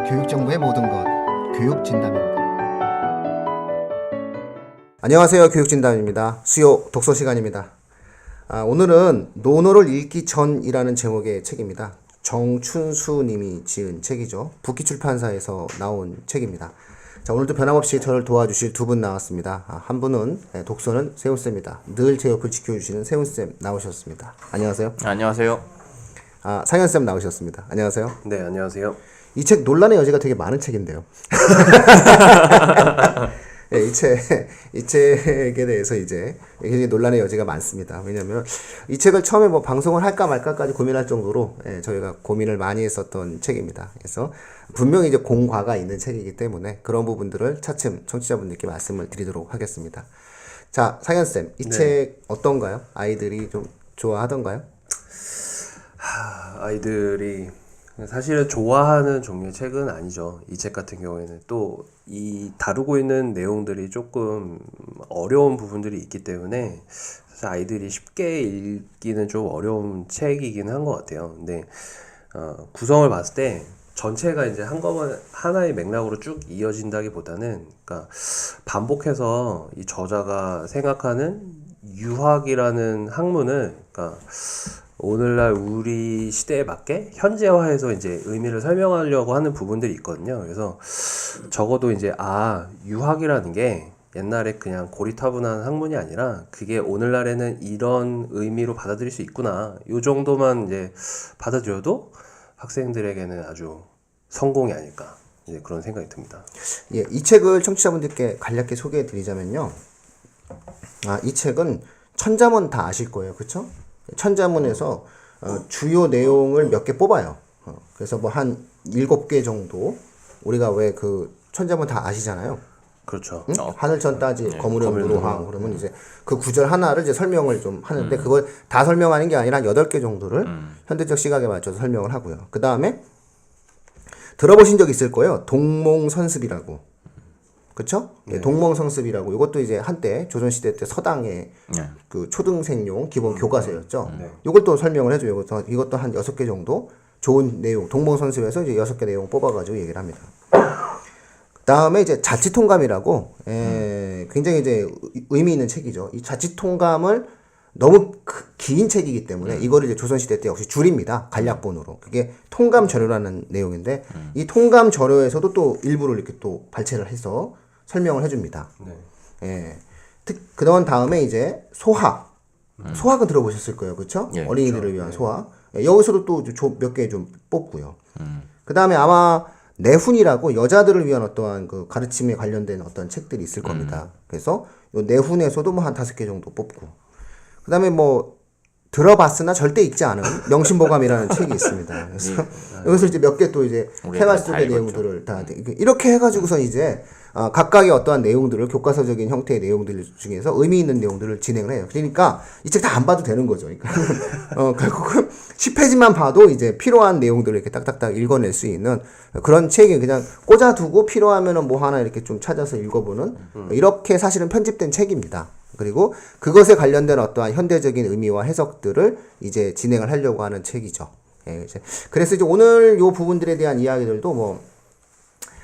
교육정보의 모든 것, 교육진담입니다. 안녕하세요. 교육진담입니다. 수요 독서 시간입니다. 오늘은 논어를 읽기 전이라는 제목의 책입니다. 정춘수 님이 지은 책이죠. 북기출판사에서 나온 책입니다. 자, 오늘도 변함없이 저를 도와주실 두 분 나왔습니다. 한 분은 독서는 세훈쌤입니다. 늘 제 옆을 지켜주시는 세훈쌤 나오셨습니다. 안녕하세요. 안녕하세요. 상현쌤 나오셨습니다. 안녕하세요. 네, 안녕하세요. 이 책 논란의 여지가 되게 많은 책인데요. 네, 이 책에 대해서 이제 굉장히 논란의 여지가 많습니다. 왜냐면 이 책을 처음에 뭐 방송을 할까 말까까지 고민할 정도로 저희가 고민을 많이 했었던 책입니다. 그래서 분명히 이제 공과가 있는 책이기 때문에 그런 부분들을 차츰 청취자분들께 말씀을 드리도록 하겠습니다. 자, 상현쌤, 이 책 어떤가요? 아이들이 좀 좋아하던가요? 아이들이 사실은 좋아하는 종류의 책은 아니죠. 이 책 같은 경우에는 또 이 다루고 있는 내용들이 조금 어려운 부분들이 있기 때문에 사실 아이들이 쉽게 읽기는 좀 어려운 책이긴 한 것 같아요. 근데 구성을 봤을 때 전체가 이제 한꺼번에 하나의 맥락으로 쭉 이어진다기보다는, 그러니까 반복해서 이 저자가 생각하는 유학이라는 학문을, 그러니까 오늘날 우리 시대에 맞게 현재화해서 이제 의미를 설명하려고 하는 부분들이 있거든요. 그래서 적어도 이제 유학이라는 게 옛날에 그냥 고리타분한 학문이 아니라 그게 오늘날에는 이런 의미로 받아들일 수 있구나, 요 정도만 이제 받아들여도 학생들에게는 아주 성공이 아닐까, 이제 그런 생각이 듭니다. 예, 이 책을 청취자분들께 간략히 소개해 드리자면요. 이 책은 천자문 다 아실 거예요. 그쵸? 천자문에서 주요 내용을 몇 개 뽑아요. 그래서 뭐 한 7개 정도, 우리가 왜 그 천자문 다 아시잖아요. 그렇죠. 응? 하늘천 따지 거무령 무로항, 그러면 이제 그 구절 하나를 이제 설명을 좀 하는데 그걸 다 설명하는 게 아니라 한 8개 정도를 현대적 시각에 맞춰서 설명을 하고요. 그 다음에 들어보신 적 있을 거예요. 동몽선습이라고. 그쵸? 네. 동몽성습이라고, 이것도 이제 한때 조선시대 때 서당의 그 초등생용 기본 교과서였죠. 이걸 또 설명을 해줘요. 이것도 한 6개 정도 좋은 내용, 동몽성습에서 이제 6개 내용 뽑아가지고 얘기를 합니다. 그 다음에 이제 자치통감이라고, 굉장히 이제 의미 있는 책이죠. 이 자치통감을 너무 긴 책이기 때문에 이거를 이제 조선시대 때 역시 줄입니다. 간략본으로. 그게 통감저료라는 내용인데, 이 통감저료에서도 또 일부를 이렇게 또 발췌를 해서 설명을 해줍니다. 예. 그런 다음에 이제 소학. 소학은 들어보셨을 거예요. 그쵸? 예, 어린이들을 그렇죠. 위한 소학. 예, 여기서도 또 몇 개 좀 뽑고요. 그 다음에 아마 내훈이라고 여자들을 위한 어떠한 그 가르침에 관련된 어떤 책들이 있을 겁니다. 그래서 요 내훈에서도 뭐 한 5개 정도 뽑고. 그 다음에 뭐 들어봤으나 절대 읽지 않은 명심보감이라는 책이 있습니다. 그래서 여기서 이제 몇 개 또 이제 생활 속의 내용들을 다 이렇게 해가지고서 이제 각각의 어떠한 내용들을, 교과서적인 형태의 내용들 중에서 의미 있는 내용들을 진행을 해요. 그러니까 이 책 다 안 봐도 되는 거죠. 그러니까 결국은 10페이지만 봐도 이제 필요한 내용들을 이렇게 딱딱딱 읽어낼 수 있는 그런 책이, 그냥 꽂아두고 필요하면은 뭐 하나 이렇게 좀 찾아서 읽어보는, 이렇게 사실은 편집된 책입니다. 그리고 그것에 관련된 어떠한 현대적인 의미와 해석들을 이제 진행을 하려고 하는 책이죠. 예, 그래서 이제 오늘 요 부분들에 대한 이야기들도 뭐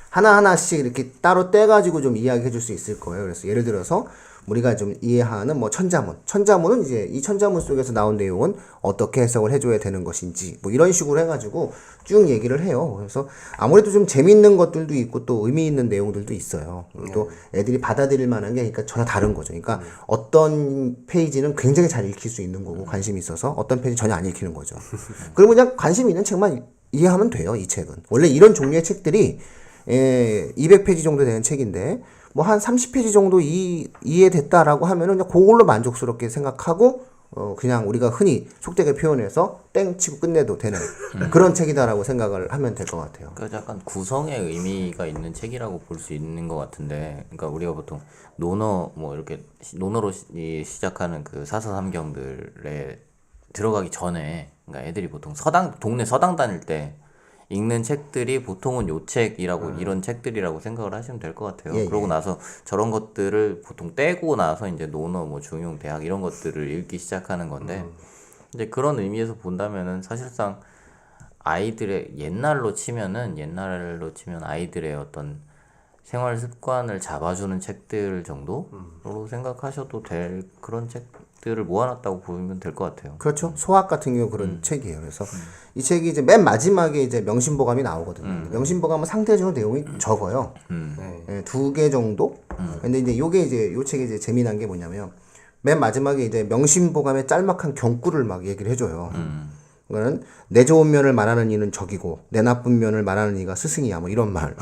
하나하나씩 이렇게 따로 떼가지고 좀 이야기해 줄 수 있을 거예요. 그래서 예를 들어서 우리가 좀 이해하는 뭐 천자문. 천자문은 이제 이 천자문 속에서 나온 내용은 어떻게 해석을 해줘야 되는 것인지, 뭐 이런 식으로 해가지고 쭉 얘기를 해요. 그래서 아무래도 좀 재밌는 것들도 있고 또 의미 있는 내용들도 있어요. 또 애들이 받아들일 만한 게, 그러니까 전혀 다른 거죠. 그러니까 어떤 페이지는 굉장히 잘 읽힐 수 있는 거고 관심이 있어서, 어떤 페이지 전혀 안 읽히는 거죠. 그러면 그냥 관심 있는 책만 이해하면 돼요. 이 책은. 원래 이런 종류의 책들이 200페이지 정도 되는 책인데 뭐 한 30페이지 정도 이해됐다라고 하면은 그냥 그걸로 만족스럽게 생각하고 그냥 우리가 흔히 속되게 표현해서 땡 치고 끝내도 되는 그런 책이다라고 생각을 하면 될 것 같아요. 그러니까 약간 구성의 의미가 있는 책이라고 볼 수 있는 것 같은데, 그러니까 우리가 보통 논어 뭐 이렇게 논어로 시작하는 그 사서삼경들에 들어가기 전에, 그러니까 애들이 보통 동네 서당 다닐 때 읽는 책들이 보통은 요 책이라고 이런 책들이라고 생각을 하시면 될 것 같아요. 예, 그러고 예. 나서 저런 것들을 보통 떼고 나서 이제 논어, 뭐 중용, 대학 이런 것들을 읽기 시작하는 건데, 이제 그런 의미에서 본다면은 사실상 아이들의 옛날로 치면 아이들의 어떤 생활 습관을 잡아주는 책들 정도로 생각하셔도 될 그런 책들을 모아놨다고 보면 될 것 같아요. 그렇죠. 소학 같은 경우 그런 책이에요. 그래서 이 책이 이제 맨 마지막에 이제 명심보감이 나오거든요. 명심보감은 상대적으로 내용이 적어요. 예, 2개 정도. 근데 이제 요 책이 이제 재미난 게 뭐냐면 맨 마지막에 이제 명심보감의 짤막한 경구를 막 얘기를 해줘요. 그거는 내 좋은 면을 말하는 이는 적이고 내 나쁜 면을 말하는 이가 스승이야 뭐 이런 말.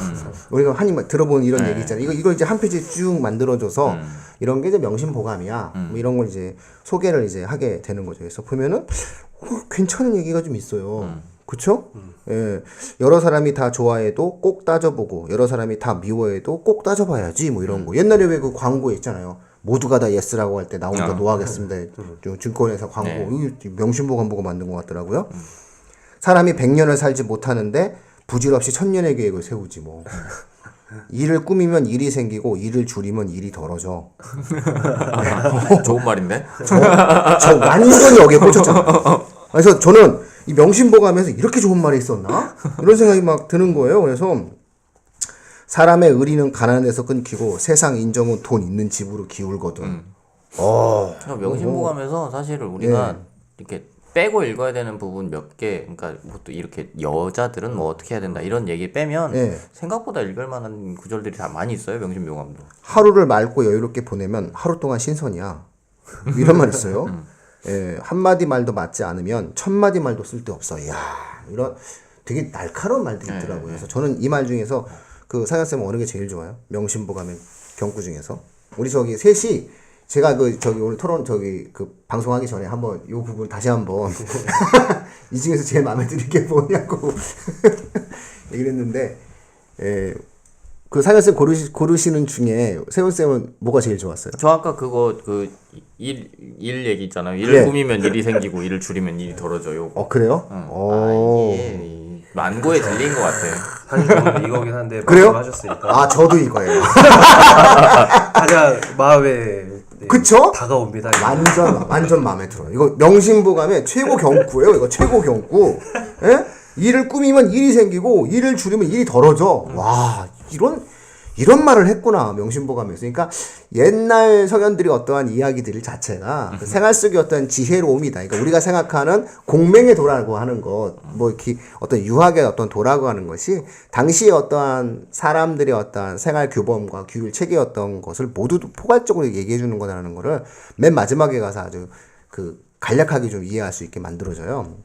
우리가 흔히 들어본 이런 얘기 있잖아요. 이걸 이제 한 페이지 쭉 만들어줘서 이런 게 이제 명심보감이야. 뭐 이런 걸 이제 소개를 이제 하게 되는 거죠. 그래서 보면은 괜찮은 얘기가 좀 있어요. 그쵸? 예. 여러 사람이 다 좋아해도 꼭 따져보고 여러 사람이 다 미워해도 꼭 따져봐야지 뭐 이런 거. 옛날에 왜 그 광고에 있잖아요. 모두가 다 예스라고 할 때 나 혼자 노하겠습니다. 증권회사 광고. 이거 명심보감 보고 만든 것 같더라고요. 사람이 100년을 살지 못하는데 부질없이 1000년의 계획을 세우지 뭐. 일을 꾸미면 일이 생기고 일을 줄이면 일이 덜어져. 좋은 말인데? 저 완전히 여기에 꽂혔잖아. 그래서 저는 이 명심보감에서 이렇게 좋은 말이 있었나? 이런 생각이 막 드는 거예요. 그래서 사람의 의리는 가난한 데서 끊기고 세상 인정은 돈 있는 집으로 기울거든. 명심보감에서 사실 우리가 이렇게 빼고 읽어야 되는 부분 몇 개, 그러니까 뭐 또 이렇게 여자들은 뭐 어떻게 해야 된다 이런 얘기 빼면 생각보다 읽을 만한 구절들이 다 많이 있어요. 명심보감도. 하루를 맑고 여유롭게 보내면 하루 동안 신선이야. 이런 말 있어요. 예, 한마디 말도 맞지 않으면 1000마디 말도 쓸데없어. 이야, 이런 되게 날카로운 말들이 있더라고요. 그래서 저는 이 말 중에서 그 사장쌤은 어느 게 제일 좋아요? 명심보감의 경구 중에서. 우리 저기 셋이 제가 오늘 토론 그 방송하기 전에 한번 요 부분 다시 한번 이 중에서 제일 마음에 드는 게 뭐냐고 얘기를 했는데, 그 사장쌤 고르시는 중에 세훈쌤은 뭐가 제일 좋았어요? 저 아까 그거 일 얘기 있잖아요. 일을 꾸미면 일이 생기고 일을 줄이면 일이 덜어져요. 그래요? 이게 만고에 들린 것 같아요. 사실 저는 이거긴 한데 그래요? 하셨으니까 저도 이거예요. 가장 마음에 그쵸? 다가옵니다. 완전 마음에 들어요. 이거 명심보감의 최고 경구예요. 이거 최고 경구. 예? 일을 꾸미면 일이 생기고 일을 줄이면 일이 덜어져. 와, 이런 말을 했구나. 명심보감에서. 그러니까 옛날 서견들이 어떠한 이야기들 자체가 그 생활 속의 어떤 지혜로움이다. 그러니까 우리가 생각하는 공맹의 도라고 하는 것, 뭐 이렇게 어떤 유학의 어떤 도라고 하는 것이 당시에 어떠한 사람들의 어떠한 생활 규범과 규율 체계였던 것을 모두 포괄적으로 얘기해 주는 거라는 거를 맨 마지막에 가서 아주 그 간략하게 좀 이해할 수 있게 만들어져요.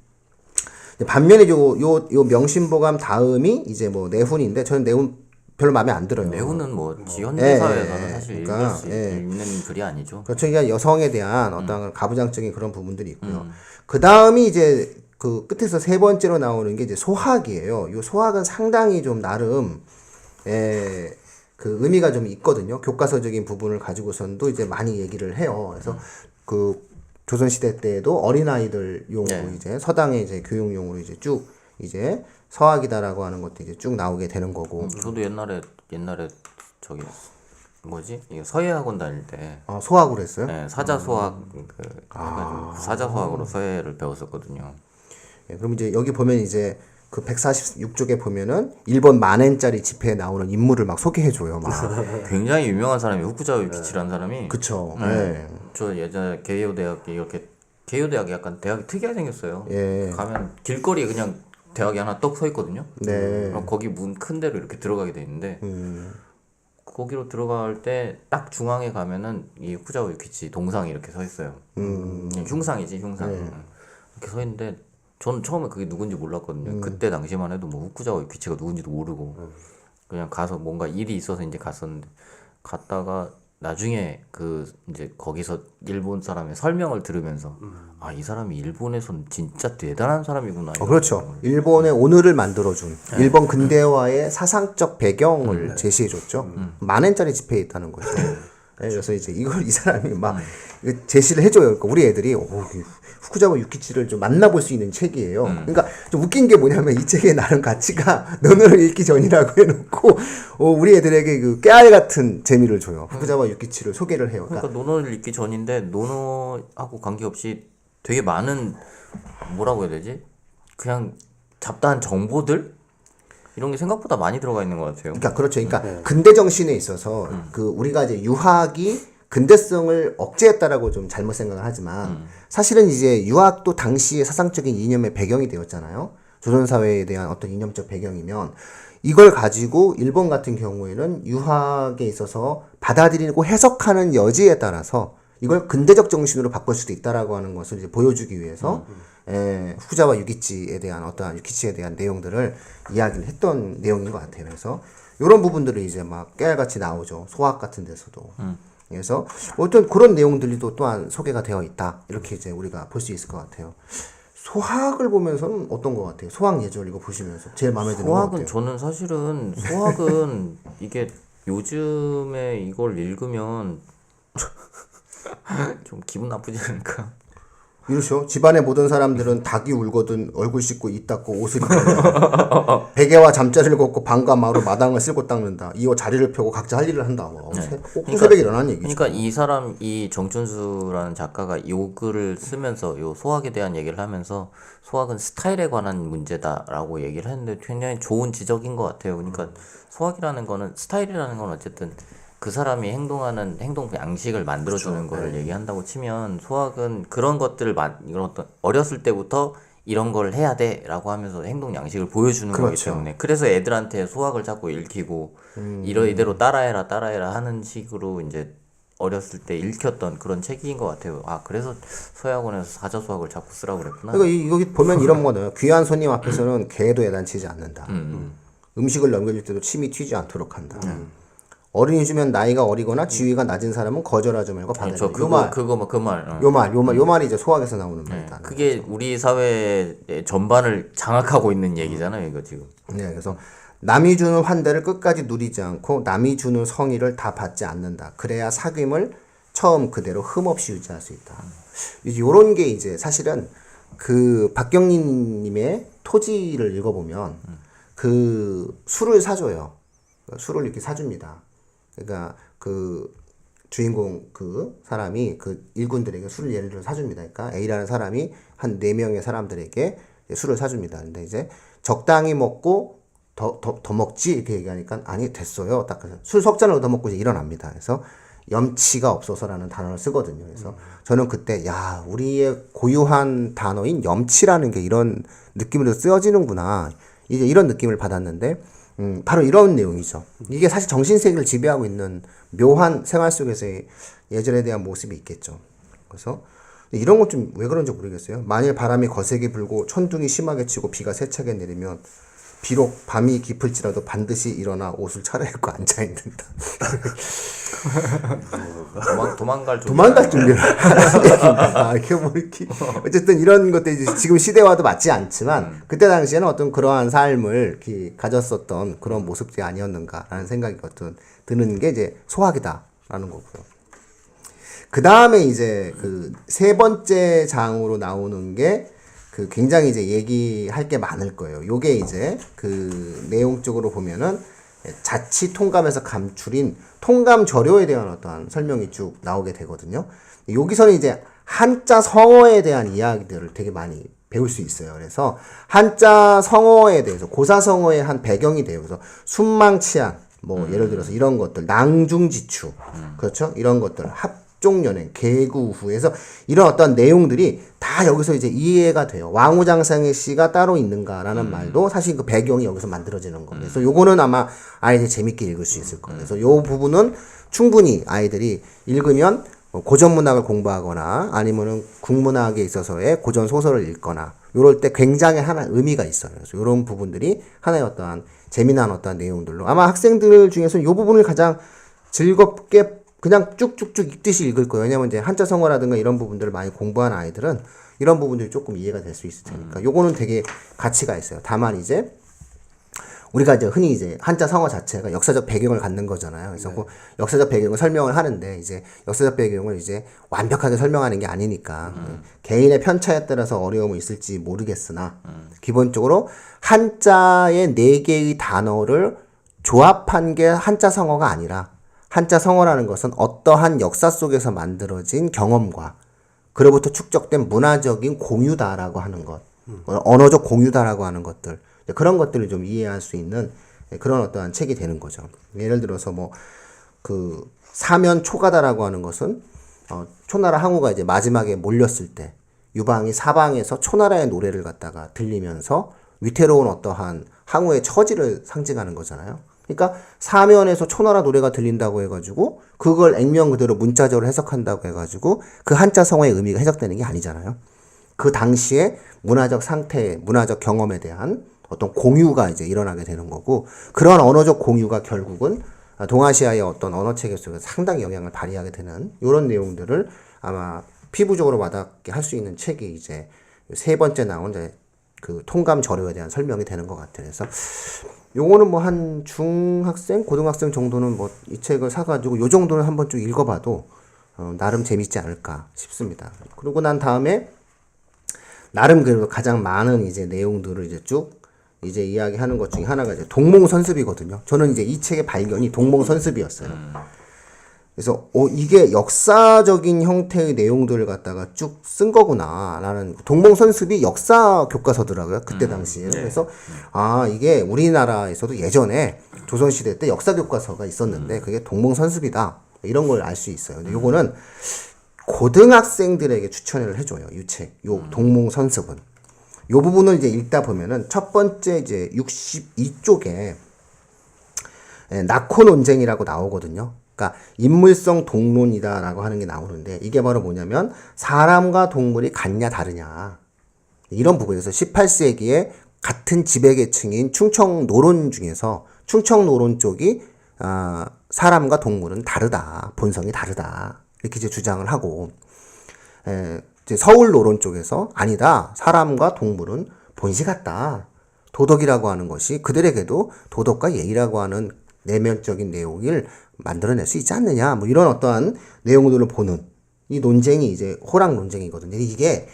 반면에 요 명심보감 다음이 이제 뭐 내훈인데 저는 내훈 별로 마음에 안 들어요. 내훈은 뭐 현대사회에서는 사실 그러니까, 읽을 수 있는 글이 아니죠. 그렇죠. 그러니까 여성에 대한 어떤 가부장적인 그런 부분들이 있고요. 그 다음이 이제 그 끝에서 세 번째로 나오는 게 이제 소학이에요. 요 소학은 상당히 좀 나름 그 의미가 좀 있거든요. 교과서적인 부분을 가지고선도 이제 많이 얘기를 해요. 그래서 그 조선시대 때에도 어린아이들 용으로 이제 서당의 이제 교육용으로 이제 쭉 이제 서학이다라고 하는 것도 이제 쭉 나오게 되는 거고. 저도 옛날에 저기 뭐지? 이거 서예학원 다닐 때 소학으로 했어요? 네, 사자소학 해가지고 사자소학으로 서예를 배웠었거든요. 그럼 이제 여기 보면 이제 그 146쪽에 보면은 일본 만엔짜리 지폐에 나오는 인물을 막 소개해줘요. 막. 굉장히 유명한 사람이 후쿠자와 유키치라는 사람이. 그쵸. 저 예전에 게이오대학에 이렇게 게이오대학이 약간 대학이 특이하게 생겼어요. 예. 가면 길거리에 그냥 대학이 하나 떡 서 있거든요. 네. 그럼 거기 문 큰 데로 이렇게 들어가게 돼 있는데 거기로 들어갈 때 딱 중앙에 가면은 이 후쿠자와 유키치 동상이 이렇게 서 있어요. 흉상이지 흉상. 이렇게 서 있는데 저는 처음에 그게 누군지 몰랐거든요. 그때 당시만 해도 뭐 후쿠자와 유키치가 누군지도 모르고 그냥 가서 뭔가 일이 있어서 이제 갔었는데 갔다가 나중에 그 이제 거기서 일본 사람의 설명을 들으면서 아, 이 사람이 일본에선 진짜 대단한 사람이구나. 그렇죠. 일본의 오늘을 만들어준 일본 근대화의 사상적 배경을 제시해줬죠. 만엔짜리 지폐에 있다는 거죠. 그래서 이제 이 사람이 막 제시를 해줘요. 그러니까 우리 애들이 후쿠자와 유키치를 좀 만나볼 수 있는 책이에요. 그러니까 좀 웃긴 게 뭐냐면 이 책의 나름 가치가 논어를 읽기 전이라고 해놓고 우리 애들에게 그 깨알 같은 재미를 줘요. 후쿠자와 유키치를 소개를 해요. 그러니까 논어를 읽기 전인데 논어하고 관계없이 되게 많은 뭐라고 해야 되지? 그냥 잡다한 정보들 이런 게 생각보다 많이 들어가 있는 것 같아요. 그러니까 그렇죠. 그러니까 근대 정신에 있어서 그 우리가 이제 유학이 근대성을 억제했다라고 좀 잘못 생각을 하지만 사실은 이제 유학도 당시의 사상적인 이념의 배경이 되었잖아요. 조선 사회에 대한 어떤 이념적 배경이면 이걸 가지고 일본 같은 경우에는 유학에 있어서 받아들이고 해석하는 여지에 따라서 이걸 근대적 정신으로 바꿀 수도 있다라고 하는 것을 이제 보여주기 위해서 후자와 유기치에 대한 내용들을 이야기를 했던 내용인 것 같아요. 그래서 이런 부분들이 이제 막 깨알같이 나오죠. 소학 같은 데서도. 그래서 어떤 그런 내용들이 또한 소개가 되어 있다. 이렇게 이제 우리가 볼 수 있을 것 같아요. 소학을 보면서는 어떤 것 같아요? 소학 예절 이거 보시면서 제일 마음에 드는 것 소학은 같아요. 저는 사실은 소학은 이게 요즘에 이걸 읽으면 좀 기분 나쁘지 않을까? 이러죠. 집안의 모든 사람들은 닭이 울거든 얼굴 씻고 입 닦고 옷을 입는다. 베개와 잠자리를 걷고 방과 마루 마당을 쓸고 닦는다. 이어 자리를 펴고 각자 할 일을 한다. 꼭 새벽에 일어나는 얘기죠. 그러니까 이 정춘수라는 작가가 요 글을 쓰면서 요 소학에 대한 얘기를 하면서 소학은 스타일에 관한 문제다라고 얘기를 했는데 굉장히 좋은 지적인 것 같아요. 그러니까 소학이라는 거는 스타일이라는 건 어쨌든 그 사람이 행동하는 행동 양식을 만들어주는 거를 얘기한다고 치면 소학은 그런 것들을 이런 어떤 어렸을 때부터 이런 걸 해야 돼라고 하면서 행동 양식을 보여주는 거기 때문에 그래서 애들한테 소학을 자꾸 읽히고 이대로 따라해라 하는 식으로 이제 어렸을 때 읽혔던 그런 책인 것 같아요. 아 그래서 서양원에서 사자수학을 자꾸 쓰라고 그랬구나. 그러니까 여기 보면 이런 거는 귀한 손님 앞에서는 개도 애단치지 않는다. 음식을 넘겨줄 때도 침이 튀지 않도록 한다. 어른이 주면 나이가 어리거나 지위가 낮은 사람은 거절하지 말고 받아야 된다. 요 말이 이제 소학에서 나오는 말이다. 그게 우리 사회 전반을 장악하고 있는 얘기잖아요, 이거 지금. 네, 그래서 남이 주는 환대를 끝까지 누리지 않고 남이 주는 성의를 다 받지 않는다. 그래야 사귐을 처음 그대로 흠없이 유지할 수 있다. 요런 게 이제 사실은 그 박경린님의 토지를 읽어보면 그 술을 사줘요. 술을 이렇게 사줍니다. 그러니까 그 주인공 그 사람이 그 일꾼들에게 술을 예를 들어 사줍니다. 그러니까 A라는 사람이 한 4명의 사람들에게 술을 사줍니다. 근데 이제 적당히 먹고 더 먹지 이렇게 얘기하니까 아니 됐어요. 딱 술 석 잔을 더 먹고 이제 일어납니다. 그래서 염치가 없어서라는 단어를 쓰거든요. 그래서 저는 그때 야 우리의 고유한 단어인 염치라는 게 이런 느낌으로 쓰여지는구나. 이제 이런 느낌을 받았는데 바로 이런 내용이죠. 이게 사실 정신세계를 지배하고 있는 묘한 생활 속에서의 예절에 대한 모습이 있겠죠. 그래서 이런 것 좀 왜 그런지 모르겠어요. 만일 바람이 거세게 불고 천둥이 심하게 치고 비가 세차게 내리면 비록 밤이 깊을지라도 반드시 일어나 옷을 차려입고 앉아있는다. 도망갈 준비를 이렇게 어쨌든 이런 것들이 지금 시대와도 맞지 않지만 그때 당시에는 어떤 그러한 삶을 이렇게 가졌었던 그런 모습들이 아니었는가라는 생각이 드는 게 이제 소학이다라는 거고요. 그 다음에 이제 그 세 번째 장으로 나오는 게 그 굉장히 이제 얘기할 게 많을 거예요. 요게 이제 그 내용적으로 보면은 자치 통감에서 감출인 통감 저료에 대한 어떠한 설명이 쭉 나오게 되거든요. 여기서는 이제 한자 성어에 대한 이야기들을 되게 많이 배울 수 있어요. 그래서 한자 성어에 대해서 고사성어의 한 배경이 돼요. 그래서 순망치안 뭐 예를 들어서 이런 것들 낭중지추 그렇죠? 이런 것들 합종연행 개구후에서 이런 어떤 내용들이 다 여기서 이제 이해가 돼요. 왕후장상의 시가 따로 있는가라는 말도 사실 그 배경이 여기서 만들어지는 거예요. 그래서 요거는 아마 아이들이 재밌게 읽을 수 있을 거예요. 그래서 요 부분은 충분히 아이들이 읽으면 고전문학을 공부하거나 아니면은 국문학에 있어서의 고전 소설을 읽거나 요럴 때 굉장히 하나 의미가 있어요. 그래서 요런 부분들이 하나의 어떠한 재미난 어떠한 내용들로 아마 학생들 중에서는 요 부분을 가장 즐겁게 그냥 쭉쭉쭉 읽듯이 읽을 거예요. 왜냐면 이제 한자 성어라든가 이런 부분들을 많이 공부한 아이들은 이런 부분들이 조금 이해가 될 수 있을 테니까 요거는 되게 가치가 있어요. 다만 이제 우리가 이제 흔히 이제 한자 성어 자체가 역사적 배경을 갖는 거잖아요. 그래서 그 역사적 배경을 설명을 하는데 이제 역사적 배경을 이제 완벽하게 설명하는 게 아니니까 개인의 편차에 따라서 어려움이 있을지 모르겠으나 기본적으로 한자의 4개의 단어를 조합한 게 한자 성어가 아니라 한자 성어라는 것은 어떠한 역사 속에서 만들어진 경험과 그로부터 축적된 문화적인 공유다라고 하는 것. 언어적 공유다라고 하는 것들 그런 것들을 좀 이해할 수 있는 그런 어떠한 책이 되는 거죠. 예를 들어서 뭐 그 사면 초가다라고 하는 것은 초나라 항우가 이제 마지막에 몰렸을 때 유방이 사방에서 초나라의 노래를 갖다가 들리면서 위태로운 어떠한 항우의 처지를 상징하는 거잖아요. 그러니까 사면에서 초나라 노래가 들린다고 해가지고 그걸 액면 그대로 문자적으로 해석한다고 해가지고 그 한자 성어의 의미가 해석되는 게 아니잖아요. 그 당시에 문화적 상태, 문화적 경험에 대한 어떤 공유가 이제 일어나게 되는 거고 그런 언어적 공유가 결국은 동아시아의 어떤 언어 체계 속에서 상당히 영향을 발휘하게 되는 이런 내용들을 아마 피부적으로 와닿게 할 수 있는 책이 이제 세 번째 나온 이제 그 통감 저료에 대한 설명이 되는 것 같아요. 그래서 요거는 뭐 한 중학생, 고등학생 정도는 뭐 이 책을 사가지고 요 정도는 한번 쭉 읽어봐도 나름 재밌지 않을까 싶습니다. 그러고 난 다음에 나름 그래도 가장 많은 이제 내용들을 이제 쭉 이제 이야기하는 것 중에 하나가 이제 동몽선습이거든요. 저는 이제 이 책의 발견이 동몽선습이었어요. 그래서 이게 역사적인 형태의 내용들을 갖다가 쭉 쓴 거구나 라는 동몽선습이 역사 교과서더라고요. 그때 당시에. 그래서 이게 우리나라에서도 예전에 조선시대 때 역사 교과서가 있었는데 그게 동몽선습이다. 이런 걸 알 수 있어요. 근데 요거는 고등학생들에게 추천을 해줘요. 이 책. 요 동몽선습은. 요 부분을 이제 읽다 보면은 첫 번째 이제 62쪽에 낙호 논쟁이라고 나오거든요. 그러니까 인물성 동론이다라고 하는 게 나오는데 이게 바로 뭐냐면 사람과 동물이 같냐 다르냐 이런 부분에서 18세기에 같은 지배계층인 충청 노론 중에서 충청 노론 쪽이 사람과 동물은 다르다, 본성이 다르다 이렇게 이제 주장을 하고 이제 서울 노론 쪽에서 아니다, 사람과 동물은 본시 같다, 도덕이라고 하는 것이 그들에게도 도덕과 예의라고 하는 내면적인 내용을 만들어낼 수 있지 않느냐 뭐 이런 어떠한 내용들을 보는 이 논쟁이 이제 호락 논쟁이거든요. 이게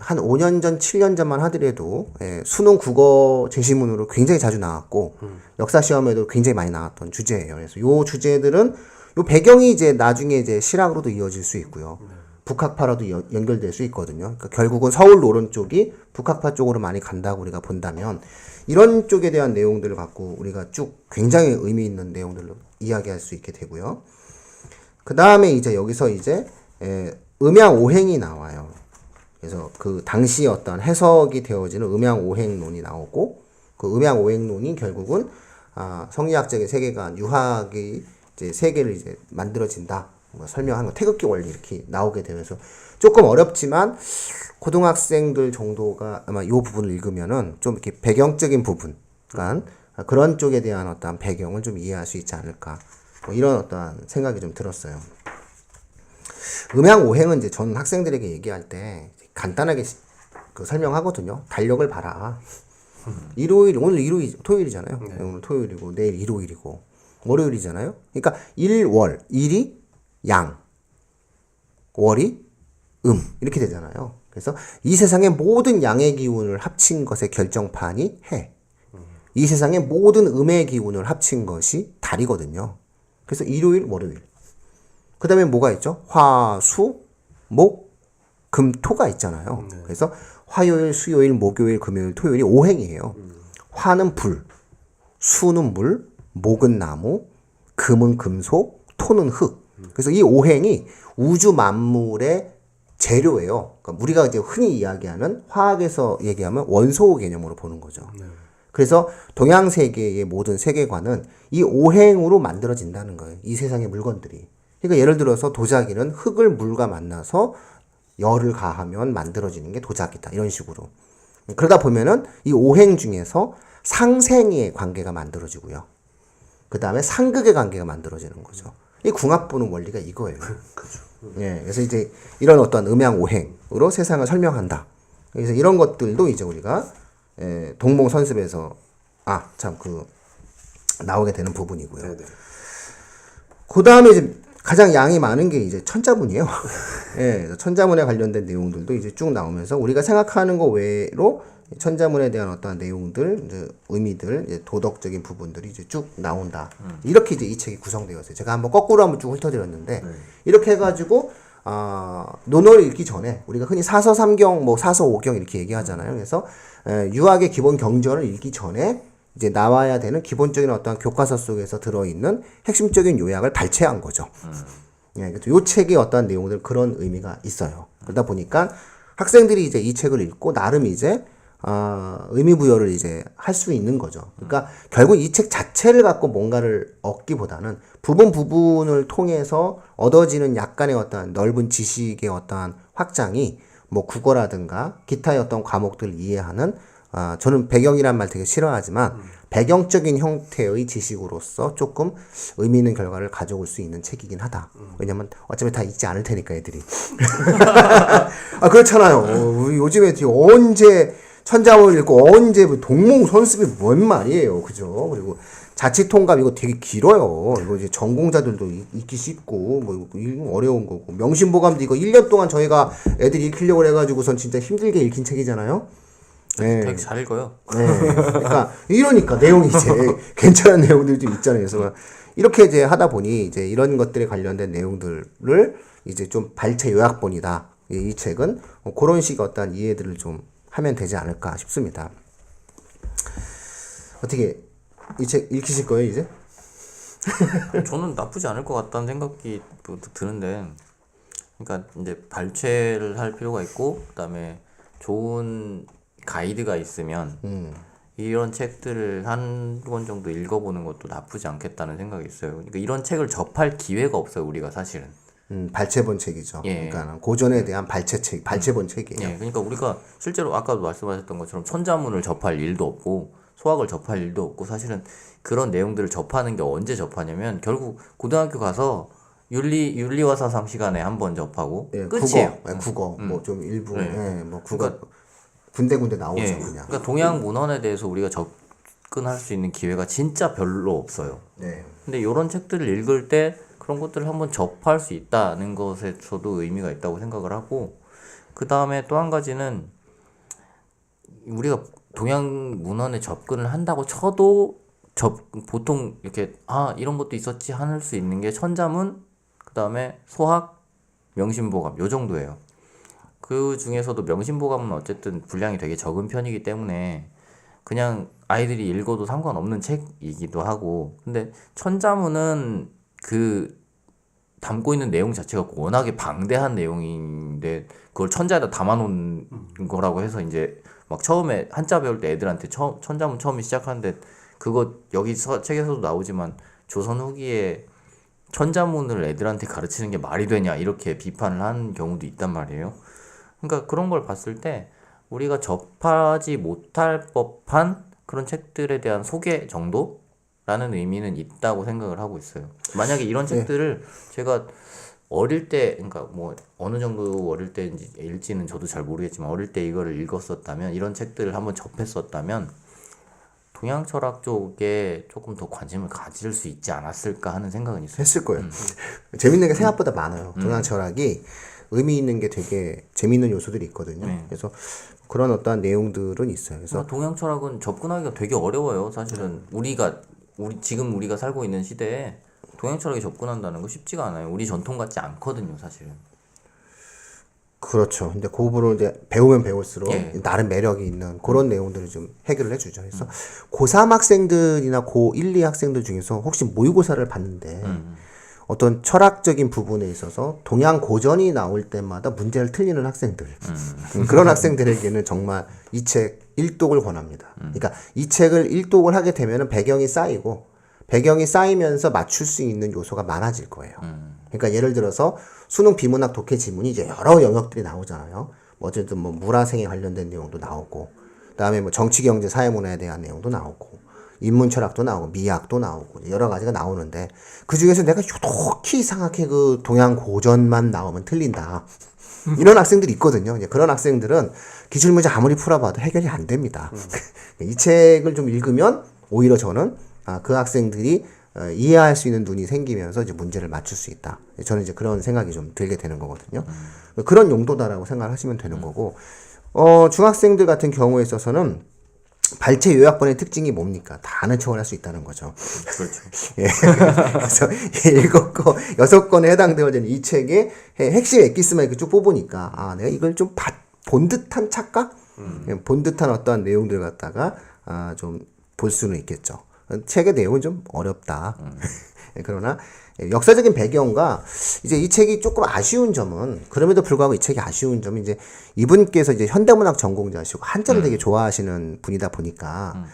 한 5년 전, 7년 전만 하더라도 수능 국어 제시문으로 굉장히 자주 나왔고 역사 시험에도 굉장히 많이 나왔던 주제예요. 그래서 요 주제들은 요 배경이 이제 나중에 이제 실학으로도 이어질 수 있고요. 북학파로도 연결될 수 있거든요. 그러니까 결국은 서울 노론 쪽이 북학파 쪽으로 많이 간다고 우리가 본다면 이런 쪽에 대한 내용들을 갖고 우리가 쭉 굉장히 의미 있는 내용들로 이야기할 수 있게 되고요. 그 다음에 이제 여기서 이제 음양오행이 나와요. 그래서 그 당시 어떤 해석이 되어지는 음양오행론이 나오고 그 음양오행론이 결국은 성리학적인 세계관, 유학의 이제 세계를 이제 만들어진다. 뭐 설명한 거 태극기 원리 이렇게 나오게 되면서 조금 어렵지만 고등학생들 정도가 아마 이 부분을 읽으면은 좀 이렇게 배경적인 부분, 그러니까 그런 쪽에 대한 어떤 배경을 좀 이해할 수 있지 않을까 뭐 이런 어떤 생각이 좀 들었어요. 음양오행은 이제 저는 학생들에게 얘기할 때 간단하게 그 설명하거든요. 달력을 봐라. 일요일 오늘 토요일이잖아요. 네. 오늘 토요일이고 내일 일요일이고 월요일이잖아요. 그러니까 일월 일이 양, 월이 이렇게 되잖아요. 그래서 이 세상의 모든 양의 기운을 합친 것의 결정판이 해. 이 세상의 모든 음의 기운을 합친 것이 달이거든요. 그래서 일요일, 월요일. 그 다음에 뭐가 있죠? 화, 수, 목, 금, 토가 있잖아요. 그래서 화요일, 수요일, 목요일, 금요일, 토요일이 오행이에요. 화는 불, 수는 물, 목은 나무, 금은 금속, 토는 흙. 그래서 이 오행이 우주 만물의 재료예요. 그러니까 우리가 이제 흔히 이야기하는 화학에서 얘기하면 원소 개념으로 보는 거죠. 그래서 동양 세계의 모든 세계관은 이 오행으로 만들어진다는 거예요. 이 세상의 물건들이. 그러니까 예를 들어서 도자기는 흙을 물과 만나서 열을 가하면 만들어지는 게 도자기다. 이런 식으로. 그러다 보면은 이 오행 중에서 상생의 관계가 만들어지고요. 그 다음에 상극의 관계가 만들어지는 거죠. 이 궁합 보는 원리가 이거예요. 그렇죠. 예, 그래서 이제 이런 어떤 음양오행으로 세상을 설명한다. 그래서 이런 것들도 이제 우리가 동몽선습에서 나오게 되는 부분이고요. 네네. 그 다음에 이제 가장 양이 많은 게 이제 천자문이에요. 예, 그래서 천자문에 관련된 내용들도 이제 쭉 나오면서 우리가 생각하는 거 외로 천자문에 대한 어떠한 내용들, 이제 의미들, 이제 도덕적인 부분들이 이제 쭉 나온다. 이렇게 이제 이 책이 구성되어 있어요. 제가 한번 거꾸로 한번 쭉 훑어드렸는데 이렇게 해가지고 논어를 읽기 전에 우리가 흔히 사서삼경, 뭐 사서오경 이렇게 얘기하잖아요. 그래서 유학의 기본 경전을 읽기 전에 이제 나와야 되는 기본적인 어떤 교과서 속에서 들어있는 핵심적인 요약을 발췌한 거죠. 예, 그래서 요 책의 어떤 내용들 그런 의미가 있어요. 그러다 보니까 학생들이 이제 이 책을 읽고 나름 이제 의미 부여를 이제 할 수 있는 거죠. 그러니까 결국 이 책 자체를 갖고 뭔가를 얻기보다는 부분을 통해서 얻어지는 약간의 어떤 넓은 지식의 어떠한 확장이 뭐 국어라든가 기타의 어떤 과목들을 이해하는 저는 배경이란 말 되게 싫어하지만 배경적인 형태의 지식으로서 조금 의미 있는 결과를 가져올 수 있는 책이긴 하다. 왜냐면 어차피 다 읽지 않을 테니까 애들이. 그렇잖아요. 요즘에 언제 천자문을 읽고 언제 동몽 선습이 뭔 말이에요. 그죠? 그리고 자치통감 이거 되게 길어요. 이거 이제 전공자들도 읽기 쉽고 뭐 이거 어려운 거고 명심보감도 이거 1년 동안 저희가 애들이 읽히려고 해가지고선 진짜 힘들게 읽힌 책이잖아요. 네. 되게 잘 읽어요. 네. 이러니까 내용이 이제 괜찮은 내용들이 좀 있잖아요. 그래서 이렇게 이제 하다 보니 이제 이런 것들에 관련된 내용들을 이제 좀 발췌 요약본이다. 이 책은 그런 식의 어떤 이해들을 좀 하면 되지 않을까 싶습니다. 어떻게 이 책 읽히실 거예요 이제? 저는 나쁘지 않을 것 같다는 생각이 또 드는데, 그러니까 이제 발췌를 할 필요가 있고, 그다음에 좋은 가이드가 있으면 이런 책들을 한 권 정도 읽어보는 것도 나쁘지 않겠다는 생각이 있어요. 그러니까 이런 책을 접할 기회가 없어요, 우리가 사실은. 발췌본 책이죠. 예. 그러니까 고전에 대한 발췌본 책이에요. 예, 그러니까 우리가 실제로 아까도 말씀하셨던 것처럼 천자문을 접할 일도 없고 소학을 접할 일도 없고 사실은 그런 내용들을 접하는 게 언제 접하냐면 결국 고등학교 가서 윤리와 사상 시간에 한번 접하고 예, 끝이에요. 국어 뭐 좀 일부 네. 예, 뭐 국어 군데군데 나오죠. 예, 그냥. 그러니까 동양 문헌에 대해서 우리가 접근할 수 있는 기회가 진짜 별로 없어요. 네. 근데 이런 책들을 읽을 때 그런 것들을 한번 접할 수 있다는 것에서도 의미가 있다고 생각을 하고, 그 다음에 또 한 가지는 우리가 동양 문헌에 접근을 한다고 쳐도 보통 이렇게 이런 것도 있었지 할 수 있는 게 천자문, 그 다음에 소학, 명심보감 요 정도예요. 그 중에서도 명심보감은 어쨌든 분량이 되게 적은 편이기 때문에 그냥 아이들이 읽어도 상관없는 책이기도 하고, 근데 천자문은 그 담고 있는 내용 자체가 워낙에 방대한 내용인데 그걸 천자에다 담아놓은 거라고 해서 이제 막 처음에 한자 배울 때 애들한테 천자문 처음에 시작하는데 그거 여기 책에서도 나오지만 조선 후기에 천자문을 애들한테 가르치는 게 말이 되냐 이렇게 비판을 한 경우도 있단 말이에요. 그러니까 그런 걸 봤을 때 우리가 접하지 못할 법한 그런 책들에 대한 소개 정도라는 의미는 있다고 생각을 하고 있어요. 만약에 이런 책들을 제가 어릴 때, 그러니까 뭐 어느 정도 어릴 때인지 일지는 저도 잘 모르겠지만 어릴 때 이거를 읽었었다면, 이런 책들을 한번 접했었다면 동양 철학 쪽에 조금 더 관심을 가질 수 있지 않았을까 하는 생각은 있어요. 했을 거예요. 재밌는 게 생각보다 많아요. 동양 철학이 의미 있는 게 되게 재밌는 요소들이 있거든요. 그래서 그런 어떠한 내용들은 있어요. 그래서 동양 철학은 접근하기가 되게 어려워요. 사실은 지금 우리가 살고 있는 시대에 동양 철학에 접근한다는 거 쉽지가 않아요. 우리 전통 같지 않거든요, 사실은. 그렇죠. 근데 그 부분을 이제 배우면 배울수록 예. 나름 매력이 있는 그런 내용들을 좀 해결을 해주죠. 그래서 고3 학생들이나 고1, 2 학생들 중에서 혹시 모의고사를 봤는데 어떤 철학적인 부분에 있어서 동양 고전이 나올 때마다 문제를 틀리는 학생들, 그런 학생들에게는 정말 이 책 일독을 권합니다. 그러니까 이 책을 일독을 하게 되면 배경이 쌓이면서 맞출 수 있는 요소가 많아질 거예요. 그러니까 예를 들어서 수능 비문학 독해 지문이 이제 여러 영역들이 나오잖아요. 뭐 어쨌든 뭐 물화생에 관련된 내용도 나오고, 그다음에 뭐 정치, 경제, 사회문화에 대한 내용도 나오고, 인문 철학도 나오고, 미학도 나오고, 여러 가지가 나오는데 그 중에서 내가 유독히 이상하게 그 동양 고전만 나오면 틀린다. 이런 학생들이 있거든요. 이제 그런 학생들은 기출문제 아무리 풀어봐도 해결이 안 됩니다. 이 책을 좀 읽으면 오히려 저는 그 학생들이 이해할 수 있는 눈이 생기면서 이제 문제를 맞출 수 있다. 저는 이제 그런 생각이 좀 들게 되는 거거든요. 그런 용도다라고 생각을 하시면 되는 거고, 중학생들 같은 경우에 있어서는 발췌 요약본의 특징이 뭡니까? 다 아는 척을 할 수 있다는 거죠. 그렇죠. 예. 그래서 7권, 6권에 해당되어지는 이 책의 핵심 엑기스만 이렇게 쭉 뽑으니까, 아, 내가 이걸 좀 본 듯한 착각? 본 듯한 어떠한 내용들 갖다가, 좀 볼 수는 있겠죠. 책의 내용은 좀 어렵다. 그러나, 역사적인 배경과 이제 이 책이 조금 아쉬운 점은, 그럼에도 불구하고 이 책이 아쉬운 점은 이제 이분께서 이제 현대문학 전공자시고 한자를 되게 좋아하시는 분이다 보니까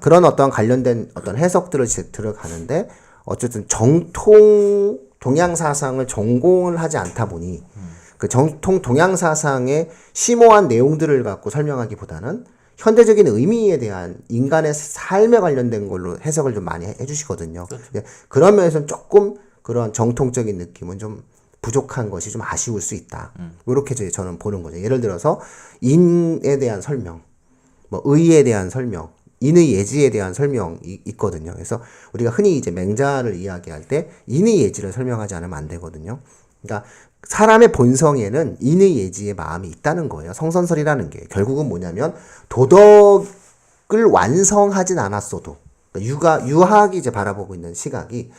그런 어떤 관련된 어떤 해석들을 들어가는데 어쨌든 정통 동양 사상을 전공을 하지 않다 보니 그 정통 동양 사상의 심오한 내용들을 갖고 설명하기보다는 현대적인 의미에 대한 인간의 삶에 관련된 걸로 해석을 좀 많이 해주시거든요. 그런 면에서는 조금 그런 정통적인 느낌은 좀 부족한 것이 좀 아쉬울 수 있다. 이렇게 저는 보는 거죠. 예를 들어서 인에 대한 설명, 뭐 의에 대한 설명, 인의 예지에 대한 설명이 있거든요. 그래서 우리가 흔히 이제 맹자를 이야기할 때 인의 예지를 설명하지 않으면 안 되거든요. 그러니까 사람의 본성에는 인의 예지의 마음이 있다는 거예요. 성선설이라는 게 결국은 뭐냐면 도덕을 완성하진 않았어도 유학이 이제 바라보고 있는 시각이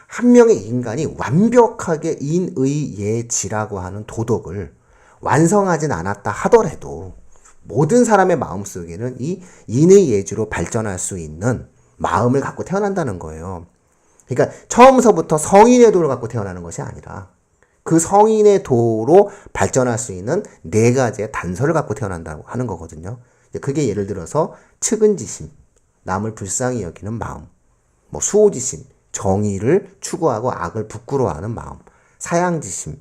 한 명의 인간이 완벽하게 인의 예지라고 하는 도덕을 완성하진 않았다 하더라도 모든 사람의 마음속에는 이 인의 예지로 발전할 수 있는 마음을 갖고 태어난다는 거예요. 그러니까 처음서부터 성인의 도를 갖고 태어나는 것이 아니라 그 성인의 도로 발전할 수 있는 4가지의 단서를 갖고 태어난다고 하는 거거든요. 그게 예를 들어서 측은지심, 남을 불쌍히 여기는 마음, 뭐 수호지심, 정의를 추구하고 악을 부끄러워하는 마음, 사양지심,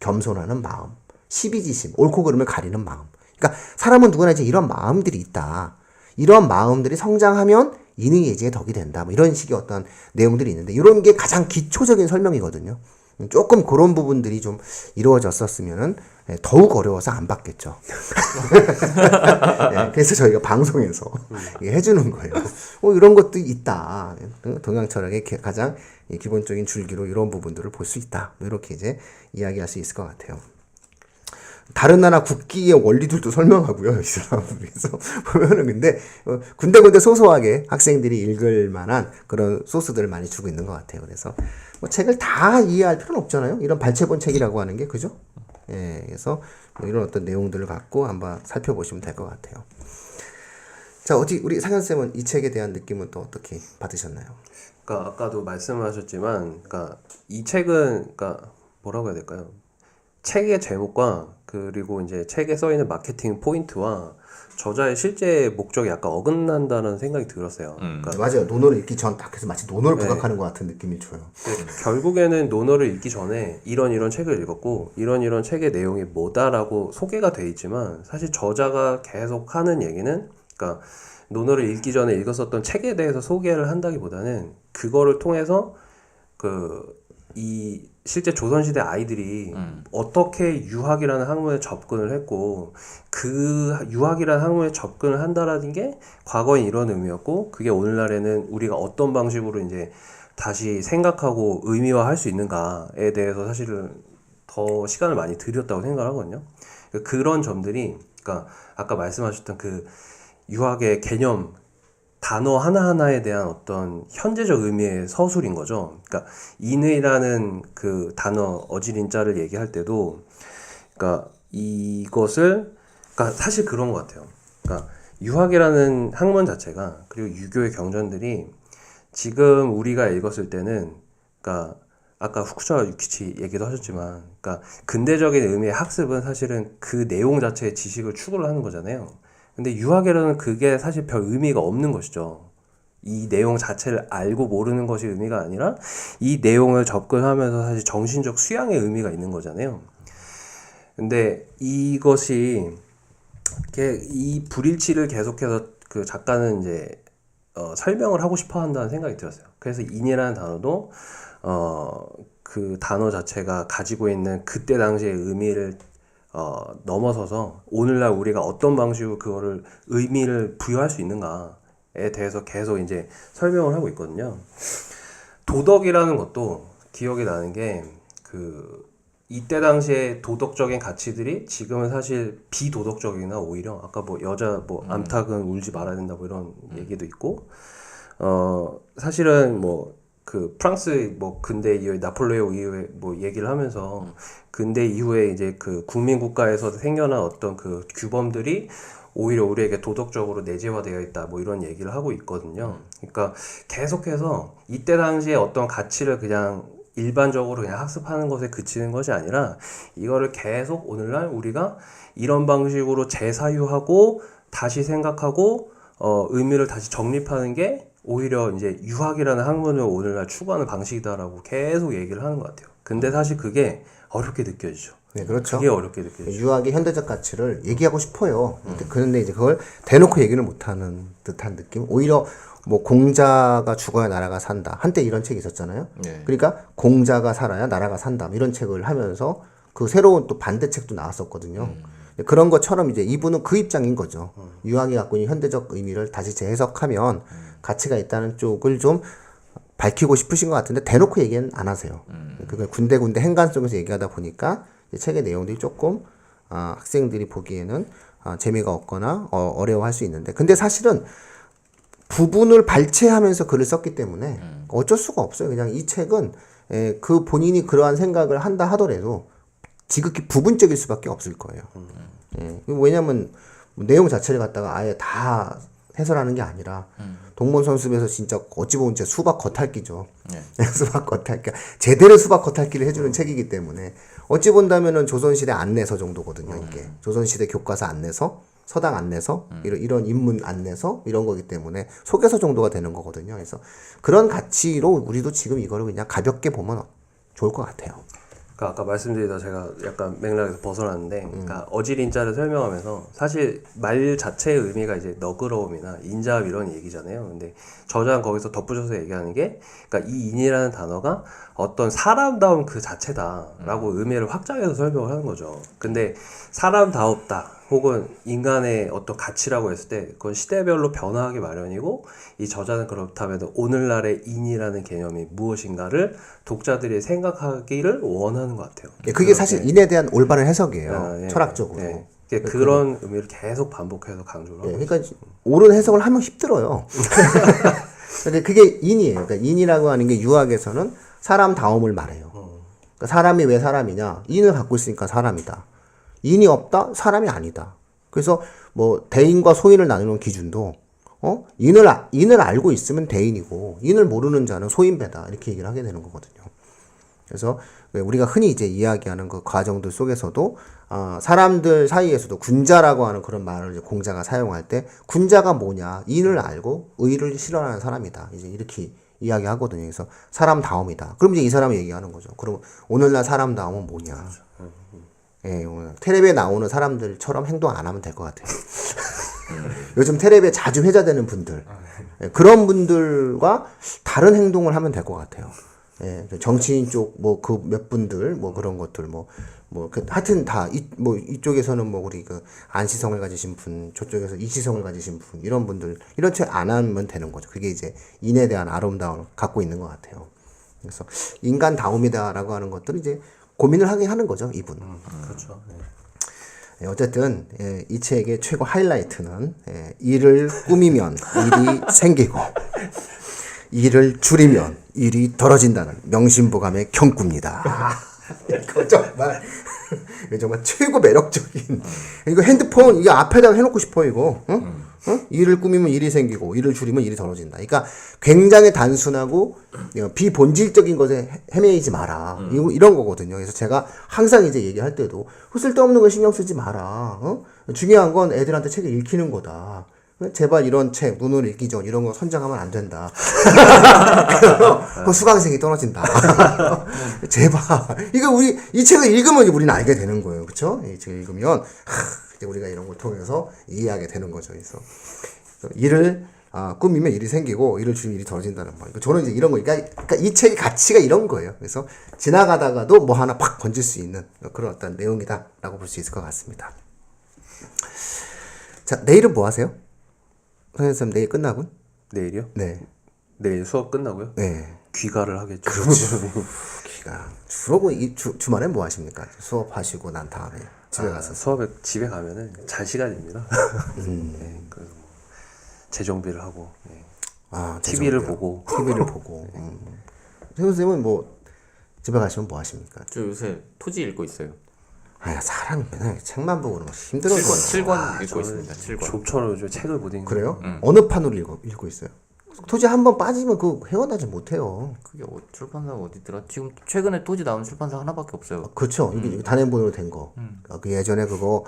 겸손하는 마음, 시비지심, 옳고 그름을 가리는 마음. 그러니까 사람은 누구나 이제 이런 마음들이 있다. 이런 마음들이 성장하면 인의 예지의 덕이 된다. 뭐 이런 식의 어떤 내용들이 있는데 이런 게 가장 기초적인 설명이거든요. 조금 그런 부분들이 좀 이루어졌었으면은 더욱 어려워서 안 받겠죠. 네, 그래서 저희가 방송에서 해주는 거예요. 이런 것도 있다. 동양 철학의 가장 기본적인 줄기로 이런 부분들을 볼 수 있다. 이렇게 이제 이야기할 수 있을 것 같아요. 다른 나라 국기의 원리들도 설명하고요. 이 사람에서 보면은 근데 군데군데 소소하게 학생들이 읽을 만한 그런 소스들을 많이 주고 있는 것 같아요. 그래서 뭐 책을 다 이해할 필요는 없잖아요. 이런 발췌본 책이라고 하는 게 그죠? 예, 그래서 뭐 이런 어떤 내용들을 갖고 한번 살펴보시면 될 것 같아요. 자, 어디 우리 상현 쌤은 이 책에 대한 느낌은 또 어떻게 받으셨나요? 그러니까 아까도 말씀하셨지만, 그러니까 이 책은 그러니까 뭐라고 해야 될까요? 책의 제목과 그리고 이제 책에 써 있는 마케팅 포인트와 저자의 실제 목적이 약간 어긋난다는 생각이 들었어요. 그러니까 맞아요. 논어를 읽기 전 딱 해서 마치 논어를 부각하는 것 같은 느낌이 줘요. 결국에는 논어를 읽기 전에 이런 책을 읽었고 이런 책의 내용이 뭐다라고 소개가 돼 있지만 사실 저자가 계속 하는 얘기는 그러니까 논어를 읽기 전에 읽었었던 책에 대해서 소개를 한다기보다는 그거를 통해서 이 실제 조선시대 아이들이 어떻게 유학이라는 학문에 접근을 했고 그 유학이라는 학문에 접근을 한다라는 게 과거엔 이런 의미였고 그게 오늘날에는 우리가 어떤 방식으로 이제 다시 생각하고 의미화할 수 있는가에 대해서 사실은 더 시간을 많이 들였다고 생각을 하거든요. 그런 점들이 그러니까 아까 말씀하셨던 그 유학의 개념 단어 하나하나에 대한 어떤 현재적 의미의 서술인 거죠. 그러니까 인의라는 그 단어 어지린자를 얘기할 때도 그러니까 이것을 그러니까 사실 그런 것 같아요. 그러니까 유학이라는 학문 자체가 그리고 유교의 경전들이 지금 우리가 읽었을 때는 그러니까 아까 후쿠시마 유키치 얘기도 하셨지만 그러니까 근대적인 의미의 학습은 사실은 그 내용 자체의 지식을 추구를 하는 거잖아요. 근데 유학이라는 그게 사실 별 의미가 없는 것이죠. 이 내용 자체를 알고 모르는 것이 의미가 아니라 이 내용을 접근하면서 사실 정신적 수양의 의미가 있는 거잖아요. 근데 이것이 이 불일치를 계속해서 그 작가는 이제 설명을 하고 싶어 한다는 생각이 들었어요. 그래서 인이라는 단어도 그 단어 자체가 가지고 있는 그때 당시의 의미를 넘어서서 오늘날 우리가 어떤 방식으로 그거를 의미를 부여할 수 있는가에 대해서 계속 이제 설명을 하고 있거든요. 도덕이라는 것도 기억이 나는 게 이때 당시에 도덕적인 가치들이 지금은 사실 비도덕적이나 오히려 아까 뭐 여자 뭐 암탉은 울지 말아야 된다 뭐 이런 얘기도 있고 사실은 뭐 그 프랑스 뭐 근대 이후에 나폴레옹 이후에 뭐 얘기를 하면서 근대 이후에 이제 그 국민 국가에서 생겨난 어떤 그 규범들이 오히려 우리에게 도덕적으로 내재화되어 있다 뭐 이런 얘기를 하고 있거든요. 그러니까 계속해서 이때 당시에 어떤 가치를 그냥 일반적으로 그냥 학습하는 것에 그치는 것이 아니라 이거를 계속 오늘날 우리가 이런 방식으로 재사유하고 다시 생각하고 의미를 다시 정립하는 게 오히려 이제 유학이라는 학문을 오늘날 추구하는 방식이다라고 계속 얘기를 하는 것 같아요. 근데 사실 그게 어렵게 느껴지죠. 네, 그렇죠. 그게 어렵게 느껴지죠. 유학의 현대적 가치를 얘기하고 싶어요. 그런데 이제 그걸 대놓고 얘기를 못하는 듯한 느낌. 오히려 뭐 공자가 죽어야 나라가 산다. 한때 이런 책이 있었잖아요. 네. 그러니까 공자가 살아야 나라가 산다. 이런 책을 하면서 그 새로운 또 반대책도 나왔었거든요. 그런 것처럼 이제 이분은 그 입장인 거죠. 유학이 갖고 있는 현대적 의미를 다시 재해석하면 가치가 있다는 쪽을 좀 밝히고 싶으신 것 같은데 대놓고 얘기는 안 하세요. 그걸 군데군데 행간 속에서 얘기하다 보니까 책의 내용들이 조금 학생들이 보기에는 재미가 없거나 어려워할 수 있는데 근데 사실은 부분을 발췌하면서 글을 썼기 때문에 어쩔 수가 없어요. 그냥 이 책은 그 본인이 그러한 생각을 한다 하더라도 지극히 부분적일 수밖에 없을 거예요. 왜냐면 내용 자체를 갖다가 아예 다 해설하는 게 아니라 동문선수에서 진짜 어찌 보면 진짜 수박 겉핥기죠. 수박 겉핥기 제대로 수박 겉핥기를 해주는 책이기 때문에 어찌 본다면은 조선시대 안내서 정도거든요. 이게 조선시대 교과서 안내서, 서당 안내서 이런 인문 안내서 이런 거기 때문에 소개서 정도가 되는 거거든요. 그래서 그런 가치로 우리도 지금 이거를 그냥 가볍게 보면 좋을 것 같아요. 아까 말씀드리다 제가 약간 맥락에서 벗어났는데, 그러니까 어질인자를 설명하면서 사실 말 자체의 의미가 이제 너그러움이나 인자함 이런 얘기잖아요. 근데 저자는 거기서 덧붙여서 얘기하는 게, 그러니까 이 인이라는 단어가 어떤 사람다움 그 자체다라고 의미를 확장해서 설명을 하는 거죠. 근데 사람다웠다 혹은 인간의 어떤 가치라고 했을 때 그건 시대별로 변화하기 마련이고, 이 저자는 그렇다면 오늘날의 인이라는 개념이 무엇인가를 독자들이 생각하기를 원하는 것 같아요. 그게 사실 인에 대한 올바른 해석이에요. 철학적으로. 그런 의미를 계속 반복해서 강조를 하고 그러니까 옳은 해석을 하면 힘들어요. 근데 그게 인이에요. 그러니까 인이라고 하는 게 유학에서는 사람다움을 말해요. 그러니까 사람이 왜 사람이냐? 인을 갖고 있으니까 사람이다. 인이 없다? 사람이 아니다. 그래서 뭐 대인과 소인을 나누는 기준도 인을 알고 있으면 대인이고 인을 모르는 자는 소인배다. 이렇게 얘기를 하게 되는 거거든요. 그래서 우리가 흔히 이제 이야기하는 그 과정들 속에서도 사람들 사이에서도 군자라고 하는 그런 말을 이제 공자가 사용할 때 군자가 뭐냐? 인을 알고 의를 실현하는 사람이다. 이제 이렇게 이야기하거든요. 그래서 사람다움이다. 그럼 이제 이 사람이 얘기하는 거죠. 그럼 오늘날 사람다움은 뭐냐? 예, 텔레비에 나오는 사람들처럼 행동 안 하면 될 것 같아요. 요즘 텔레비에 자주 회자되는 분들, 그런 분들과 다른 행동을 하면 될 것 같아요. 예, 정치인 쪽 뭐 그 몇 분들 뭐 그런 것들 하여튼 다 이쪽에서는 뭐 우리 그 안시성을 가지신 분, 저쪽에서 이시성을 가지신 분 이런 분들 이런 책 안 하면 되는 거죠. 그게 이제 인에 대한 아름다움을 갖고 있는 것 같아요. 그래서 인간다움이다라고 하는 것들은 이제 고민을 하게 하는 거죠, 이분. 그렇죠. 어쨌든 이 책의 최고 하이라이트는 일을 꾸미면 일이 생기고 일을 줄이면 일이 떨어진다는 명심보감의 경구입니다. 이거 정말 최고 매력적인. 이거 핸드폰 이거 앞에다가 해놓고 싶어 이거. 응? 일을 꾸미면 일이 생기고 일을 줄이면 일이 떨어진다. 그러니까 굉장히 단순하고 비본질적인 것에 헤매이지 마라. 이런 거거든요. 그래서 제가 항상 이제 얘기할 때도 쓸데없는 거 신경 쓰지 마라. 중요한 건 애들한테 책을 읽히는 거다. 제발 이런 책, 눈을 읽기 전 이런 거 선정하면 안 된다. 그 수강생이 떨어진다. 제발. 이거 이 책을 읽으면 우리는 알게 되는 거예요. 그쵸? 이 책을 읽으면, 이제 우리가 이런 걸 통해서 이해하게 되는 거죠. 그래서 일을, 꾸미면 일이 생기고, 일을 줄이면 일이 떨어진다는 거. 저는 이제 이런 거, 그러니까 이 책의 가치가 이런 거예요. 그래서 지나가다가도 뭐 하나 팍 건질 수 있는 그런 어떤 내용이다라고 볼 수 있을 것 같습니다. 자, 내일은 뭐 하세요? 선생님 내일 끝나군? 내일이요? 네. 내일 수업 끝나고요? 네. 귀가를 하겠죠. 기가 주로 주말에 뭐 하십니까? 수업하시고 난 다음에 집에 가서 수업에 집에 가면은 잘 시간입니다. 네, 뭐 재정비를 하고 네. TV를 보고 TV를 보고. 세훈 선생님은 뭐 집에 가시면 뭐 하십니까? 저 요새 토지 읽고 있어요. 아, 사람이 맨날 책만 보고 그러면 힘들어서. 7권 읽고 있습니다. 7권. 좀처럼 요즘 책을 못 읽는. 그래요? 어느 판으로 읽고 있어요? 토지 한 번 빠지면 그 헤어나지 못해요. 그게 출판사가 어디더라? 지금 최근에 토지 나온 출판사 하나밖에 없어요. 그렇죠. 이게 단행본으로 된 거. 그 예전에 그거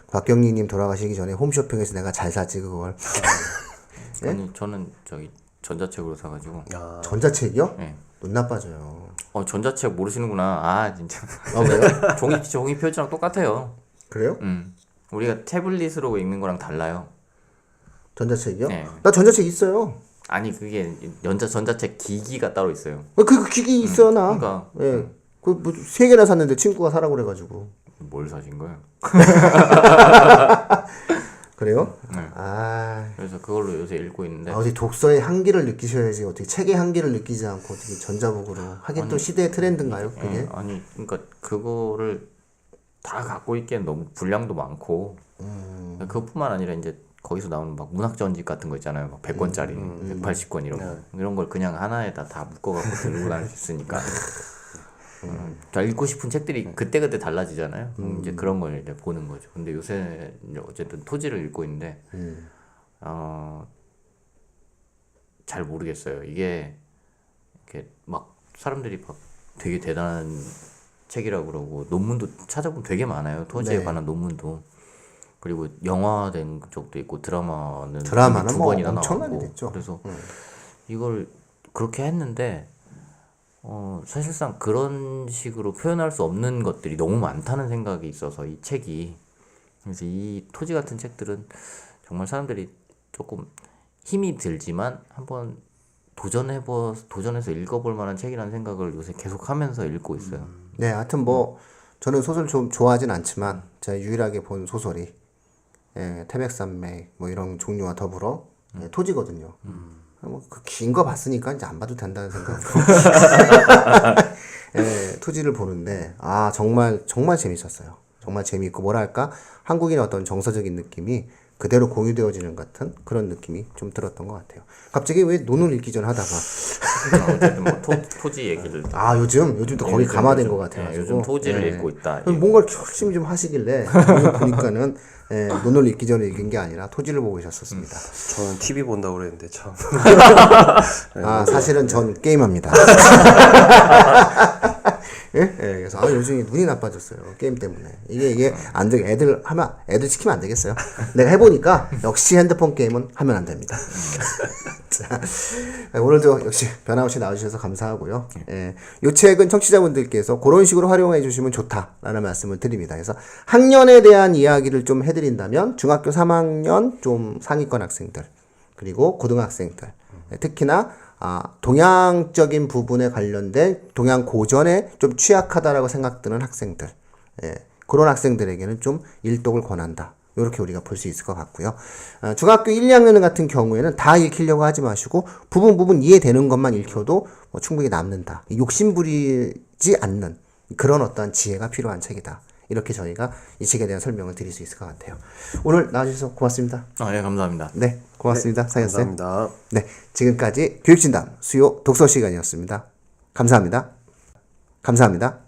곽경리님 돌아가시기 전에 홈쇼핑에서 내가 잘 샀지 그걸. 네? 아니 저는 저기 전자책으로 사가지고. 전자책이요? 네. 눈 나빠져요. 전자책 모르시는구나. 아 진짜. 왜요? 종이 표지랑 똑같아요. 그래요? 우리가 태블릿으로 읽는 거랑 달라요. 전자책이요? 네. 나 전자책 있어요. 아니 그게 전자책 기기가 따로 있어요. 그 기기 있어 나. 그러니까. 예. 그뭐 3개나 샀는데 친구가 사라고 그래가지고. 뭘 사신 거예요? 그래요? 네. 아. 그래서 그걸로 요새 읽고 있는데. 어디 독서의 향기를 느끼셔야지 어떻게 책의 향기를 느끼지 않고 어떻게 전자북으로 하긴 또 시대의 트렌드인가요 그게? 아니 그러니까 그거를 다 갖고 있기엔 너무 분량도 많고 그것뿐만 아니라 이제 거기서 나오는 막 문학 전집 같은 거 있잖아요. 막 100권짜리, 180권 이런 거. 이런 걸 그냥 하나에다 다 묶어갖고 들고 다닐 수 있으니까. 다 읽고 싶은 책들이 그때그때 달라지잖아요. 이제 그런 걸 이제 보는 거죠. 근데 요새 이제 어쨌든 토지를 읽고 있는데, 잘 모르겠어요. 이게 이렇게 막 사람들이 막 되게 대단한 책이라고 그러고 논문도 찾아보면 되게 많아요. 토지에 네. 관한 논문도. 그리고 영화된 적도 있고 드라마는 두 뭐 번이나 엄청나게 나오고. 됐죠. 그래서 이걸 그렇게 했는데 사실상 그런 식으로 표현할 수 없는 것들이 너무 많다는 생각이 있어서 이 책이 그래서 이 토지 같은 책들은 정말 사람들이 조금 힘이 들지만 한번 도전해서 읽어볼 만한 책이라는 생각을 요새 계속하면서 읽고 있어요. 네, 하여튼 뭐 저는 소설 좀 좋아하진 않지만 제가 유일하게 본 소설이 태백산맥 뭐 이런 종류와 더불어 토지거든요. 뭐그 긴 거 봤으니까 이제 안 봐도 된다는 생각으로 토지를 보는데 정말 재밌었어요. 정말 재미있고 뭐랄까 한국인의 어떤 정서적인 느낌이 그대로 공유되어지는 같은 그런 느낌이 좀 들었던 것 같아요. 갑자기 왜 논을 읽기 전 하다가 어쨌든 뭐 토지 얘기를 요즘 또 거기 감화된 것 네, 같아가지고 요즘 토지를 읽고 있다. 뭔가 이렇게 열심히 좀 하시길래 오늘 보니까는 논을 읽기 전에 읽은 게 아니라 토지를 보고 있었습니다. 저는 TV 본다고 그랬는데 참. 사실은 전 게임합니다. 그래서 요즘 눈이 나빠졌어요. 게임 때문에. 이게 안 돼. 애들 시키면 안 되겠어요. 내가 해보니까 역시 핸드폰 게임은 하면 안 됩니다. 자, 오늘도 역시 변함없이 나와주셔서 감사하고요. 이 책은 청취자분들께서 그런 식으로 활용해 주시면 좋다라는 말씀을 드립니다. 그래서 학년에 대한 이야기를 좀 해드린다면 중학교 3학년 좀 상위권 학생들 그리고 고등학생들 특히나 동양적인 부분에 관련된 동양 고전에 좀 취약하다라고 생각드는 학생들 그런 학생들에게는 좀 일독을 권한다. 이렇게 우리가 볼 수 있을 것 같고요. 중학교 1, 2학년 같은 경우에는 다 읽히려고 하지 마시고 부분 이해되는 것만 읽혀도 뭐 충분히 남는다. 욕심 부리지 않는 그런 어떠한 지혜가 필요한 책이다. 이렇게 저희가 이 책에 대한 설명을 드릴 수 있을 것 같아요. 오늘 나와주셔서 고맙습니다. 네, 감사합니다. 네, 고맙습니다. 상현쌤. 감사합니다. 네, 지금까지 교육진담 수요 독서 시간이었습니다. 감사합니다. 감사합니다.